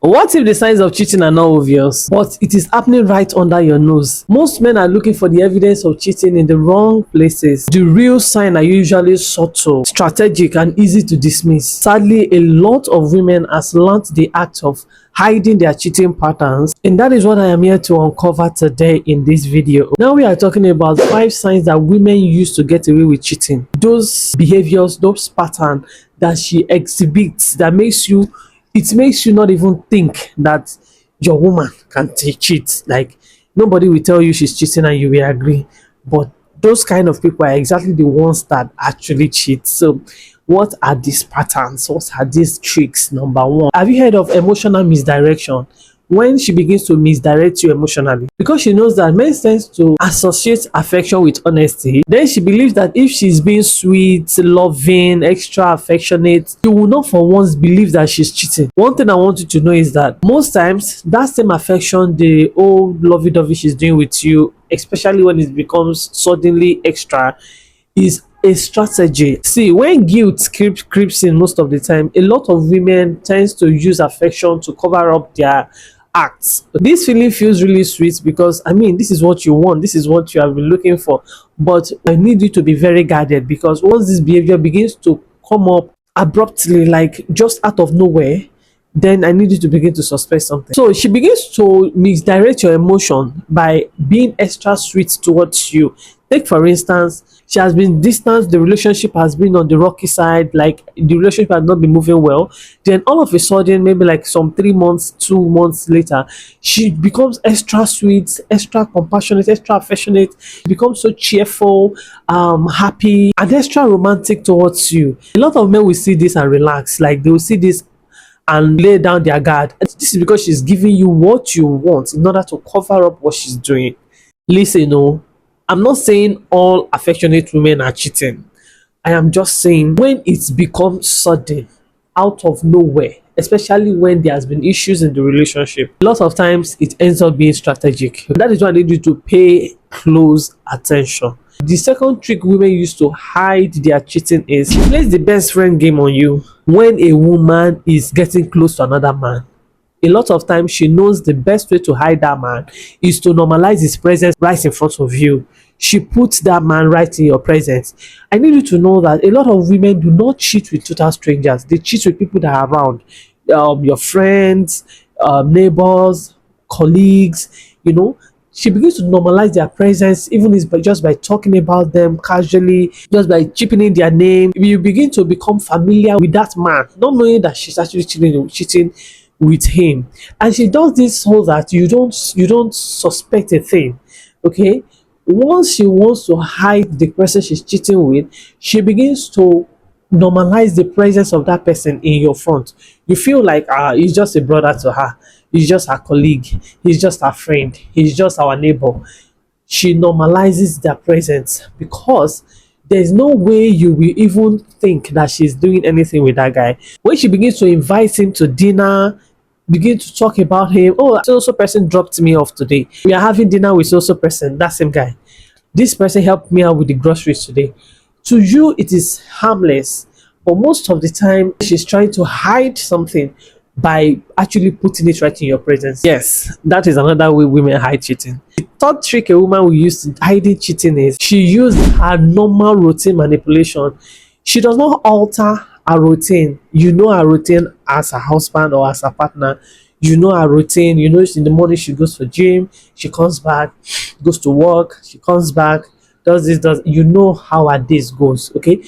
What if the signs of cheating are not obvious, but it is happening right under your nose? Most men are looking for the evidence of cheating in the wrong places. The real signs are usually subtle, strategic, and easy to dismiss. Sadly, a lot of women has learnt the act of hiding their cheating patterns, and that is what I am here to uncover today in this video. Now we are talking about 5 signs that women use to get away with cheating. Those behaviors, those patterns that she exhibits that makes you not even think that your woman can cheat. Like, nobody will tell you she's cheating and you will agree, but those kind of people are exactly the ones that actually cheat. So what are these patterns? What are these tricks? Number one, have you heard of emotional misdirection? When she begins to misdirect you emotionally, because she knows that men tends to associate affection with honesty, then she believes that if she's being sweet, loving, extra affectionate, you will not for once believe that she's cheating. One thing I want you to know is that most times that same affection, the old lovey-dovey she's doing with you, especially when it becomes suddenly extra, is a strategy. See, when guilt creeps in most of the time, a lot of women tends to use affection to cover up their acts. This feeling feels really sweet because this is what you want, this is what you have been looking for. But I need you to be very guarded, because once this behavior begins to come up abruptly, like just out of nowhere, then I need you to begin to suspect something. So she begins to misdirect your emotion by being extra sweet towards you. Take for instance, she has been distant, the relationship has been on the rocky side, like the relationship has not been moving well. Then all of a sudden, maybe like some 3 months, 2 months later, she becomes extra sweet, extra compassionate, extra affectionate, becomes so cheerful, happy, and extra romantic towards you. A lot of men will see this and relax, like they will see this and lay down their guard. This is because she's giving you what you want in order to cover up what she's doing. Listen, no, I'm not saying all affectionate women are cheating. I am just saying when it's become sudden, out of nowhere, especially when there has been issues in the relationship, a lot of times it ends up being strategic. That is why I need you to pay close attention. The second trick women use to hide their cheating is she plays the best friend game on you. When a woman is getting close to another man, a lot of times she knows the best way to hide that man is to normalize his presence right in front of you. She puts that man right in your presence. I need you to know that a lot of women do not cheat with total strangers. They cheat with people that are around, your friends, neighbors, colleagues. She begins to normalize their presence, even if just by talking about them casually, just by chipping in their name. You begin to become familiar with that man, not knowing that she's actually cheating with him. And she does this so that you don't suspect a thing. Okay, once she wants to hide the person she's cheating with, she begins to normalize the presence of that person in your front. You feel like he's just a brother to her, he's just her colleague, he's just her friend, he's just our neighbor. She normalizes their presence because there's no way you will even think that she's doing anything with that guy. When she begins to invite him to dinner, begin to talk about him, oh, so person dropped me off today, we are having dinner with so person, that same guy, this person helped me out with the groceries today. To you it is harmless, but most of the time she's trying to hide something by actually putting it right in your presence. Yes, that is another way women hide cheating. The third trick a woman will use to hiding cheating is she used her normal routine manipulation. She does not alter her routine. You know her routine as a husband or as a partner. You know her routine. You know, in the morning she goes to gym, she comes back, goes to work, she comes back, does this, does, you know how her days goes. Okay,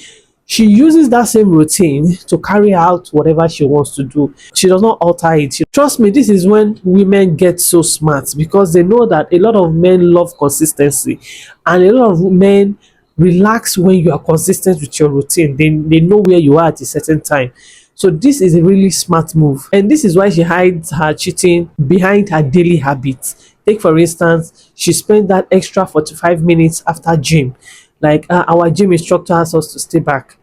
she uses that same routine to carry out whatever she wants to do. She does not alter it. Trust me, this is when women get so smart, because they know that a lot of men love consistency, and a lot of men relax when you are consistent with your routine. They know where you are at a certain time. So this is a really smart move, and this is why she hides her cheating behind her daily habits. Take for instance, she spent that extra 45 minutes after gym, like our gym instructor asks us to stay back,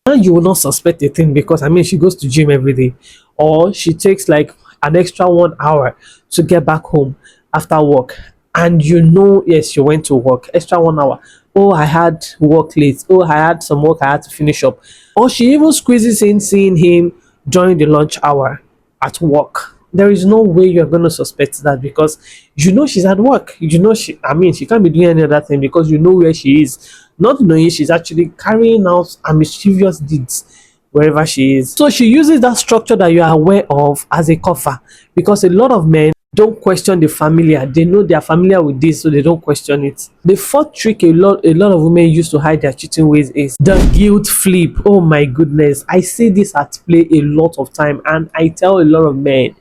and you will not suspect a thing, because she goes to gym every day. Or she takes like an extra 1 hour to get back home after work, and yes, she went to work extra 1 hour. Oh, I had work late, oh, I had some work I had to finish up. Or she even squeezes in seeing him during the lunch hour. at work. There is no way you're going to suspect that, because you know she's at work. You know she can't be doing any other thing, because you know where she is, not knowing she's actually carrying out a mischievous deeds wherever she is. So she uses that structure that you are aware of as a cover, because a lot of men don't question the familiar. They know they are familiar with this, so they don't question it. The fourth trick a lot of women use to hide their cheating ways is the guilt flip. Oh my goodness, I see this at play a lot of time, and I tell a lot of men,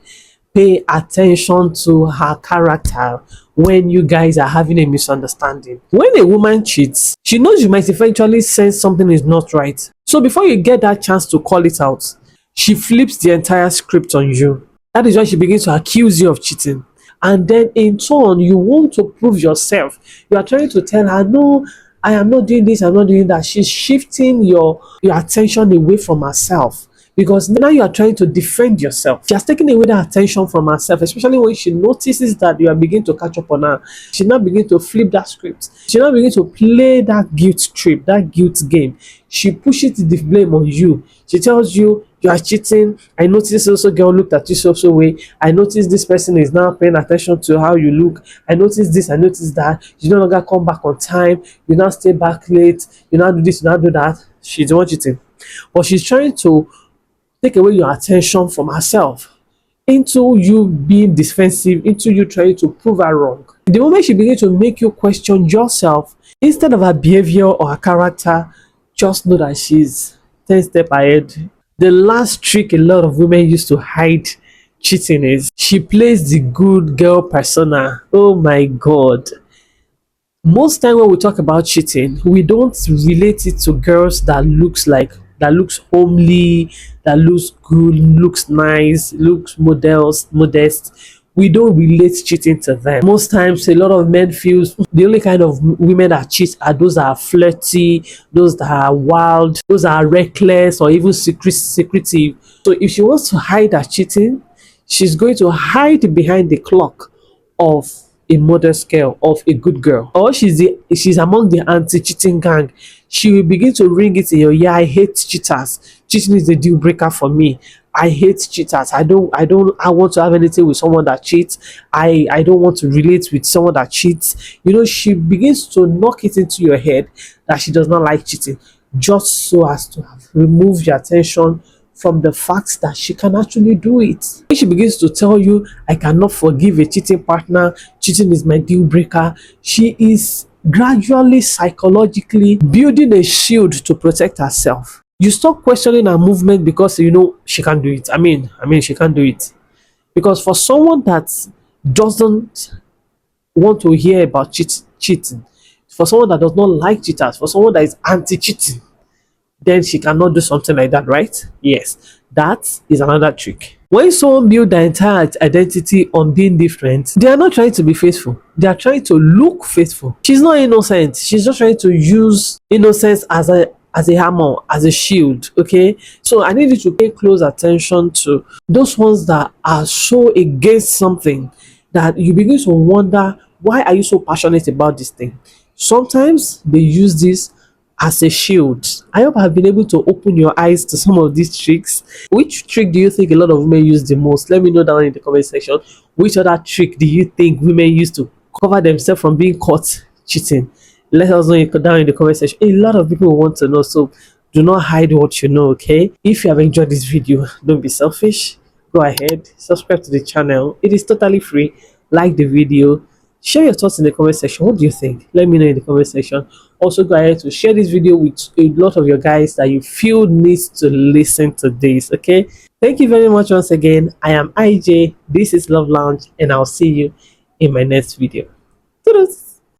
pay attention to her character when you guys are having a misunderstanding. When a woman cheats, she knows you might eventually sense something is not right. So before you get that chance to call it out, she flips the entire script on you. That is why she begins to accuse you of cheating. And then in turn, you want to prove yourself. You are trying to tell her, no, I am not doing this, I'm not doing that. She's shifting your attention away from herself, because now you are trying to defend yourself. She has taken away that attention from herself, especially when she notices that you are beginning to catch up on her. She now begins to flip that script. She now begins to play that guilt trip, that guilt game. She pushes the blame on you. She tells you, you are cheating. I noticed this also girl looked at you so way. I noticed this person is now paying attention to how you look. I noticed this, I noticed that. You no longer come back on time. You now stay back late. You now do this, you now do that. She's the one cheating. But she's trying to take away your attention from herself into you being defensive, into you trying to prove her wrong. The moment she begins to make you question yourself, instead of her behavior or her character, just know that she's 10 steps ahead. The last trick a lot of women use to hide cheating is she plays the good girl persona. Oh my god. Most time when we talk about cheating, we don't relate it to girls that looks homely, that looks good, looks nice, looks modest. We don't relate cheating to them. Most times a lot of men feels the only kind of women that cheat are those that are flirty, those that are wild, those that are reckless, or even secretive. So if she wants to hide her cheating, she's going to hide behind the clock of a modest girl, of a good girl, or she's among the anti-cheating gang. She will begin to ring it in your ear. I hate cheaters. Cheating is a deal breaker for me. I hate cheaters. I want to have anything with someone that cheats. I don't want to relate with someone that cheats. You know, she begins to knock it into your head that she does not like cheating, just so as to have removed your attention from the fact that she can actually do it. When she begins to tell you, I cannot forgive a cheating partner, cheating is my deal breaker, she is gradually psychologically building a shield to protect herself. You stop questioning her movement, because you know she can't do it. I mean she can't do it. Because for someone that doesn't want to hear about cheating, for someone that does not like cheaters, for someone that is anti-cheating, then she cannot do something like that, right? Yes, that is another trick. When someone builds their entire identity on being different, they are not trying to be faithful. They are trying to look faithful. She's not innocent. She's just trying to use innocence as a hammer, as a shield. Okay, so I need you to pay close attention to those ones that are so against something that you begin to wonder, why are you so passionate about this thing? Sometimes they use this as a shield. I hope I've been able to open your eyes to some of these tricks. Which trick do you think a lot of women use the most? Let me know down in the comment section. Which other trick do you think women use to cover themselves from being caught cheating? Let us know down in the comment section. A lot of people want to know, so do not hide what you know, okay? If you have enjoyed this video, don't be selfish. Go ahead, subscribe to the channel. It is totally free. Like the video, share your thoughts in the comment section. What do you think? Let me know in the comment section. Also, go ahead to share this video with a lot of your guys that you feel needs to listen to this. Okay, thank you very much once again. I am IJ, this is Love Lounge, and I'll see you in my next video.